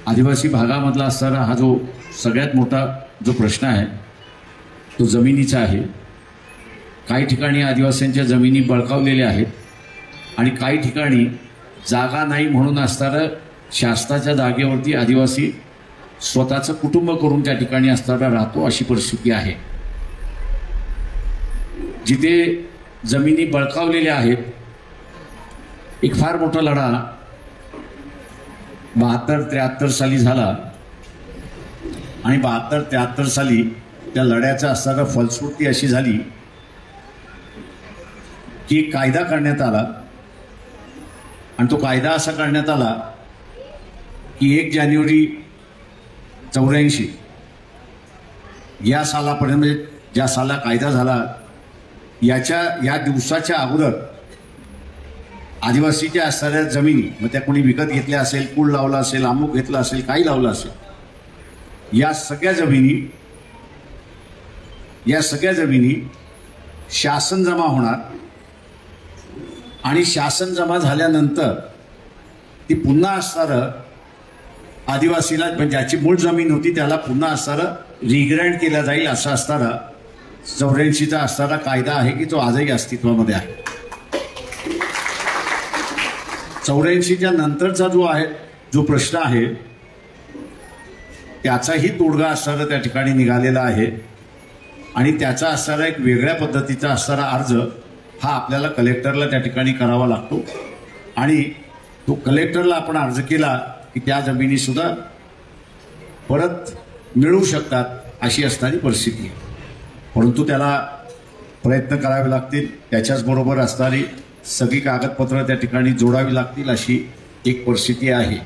आदिवासी भागामधला असणारा हा जो सगळ्यात मोठा जो प्रश्न आहे तो जमिनीचा आहे। काही ठिकाणी आदिवासींच्या जमिनी बळकावलेल्या आहेत आणि काही ठिकाणी जागा नाही म्हणून असणारं शासनाच्या जागेवरती आदिवासी स्वतःचं कुटुंब करून त्या ठिकाणी असणारा राहतो, अशी परिस्थिती आहे। जिथे जमिनी बळकावलेल्या आहेत, एक फार मोठा लढा 72-73 साली झाला आणि 72-73 साली त्या लढ्याचा असणारा फलश्रुती अशी झाली की कायदा करण्यात आला आणि तो कायदा असा करण्यात आला की 1 जानेवारी 84 या सालापर्यंत, म्हणजे ज्या साला कायदा झाला या दिवसाच्या अगोदर आदिवासीच्या असणाऱ्या जमिनी, मग त्या कोणी विकत घेतल्या असेल, कूळ लावला असेल, अमुक घेतला असेल, काही लावलं असेल, या सगळ्या जमिनी शासन जमा होणार आणि शासन जमा झाल्यानंतर ती पुन्हा असणारं आदिवासीला, म्हणजे ज्याची मूळ जमीन होती त्याला पुन्हा असणारं रिग्रँड केला जाईल, असा असणारा 84चा असणारा कायदा आहे की तो आजही अस्तित्वामध्ये आहे। 84च्या नंतरचा जो प्रश्न आहे त्याचाही तोडगा असणारा त्या ठिकाणी निघालेला आहे आणि त्याचा असणारा एक वेगळ्या पद्धतीचा असणारा अर्ज हा आपल्याला कलेक्टरला त्या ठिकाणी करावा लागतो आणि तो कलेक्टरला आपण अर्ज केला की त्या जमिनी सुद्धा परत मिळू शकतात, अशी असणारी परिस्थिती आहे। परंतु त्याला प्रयत्न करावे लागतील, त्याच्याचबरोबर असणारी सगळी कागदपत्र त्या ठिकाणी जोडावी लागतील, अशी एक परिस्थिती आहे।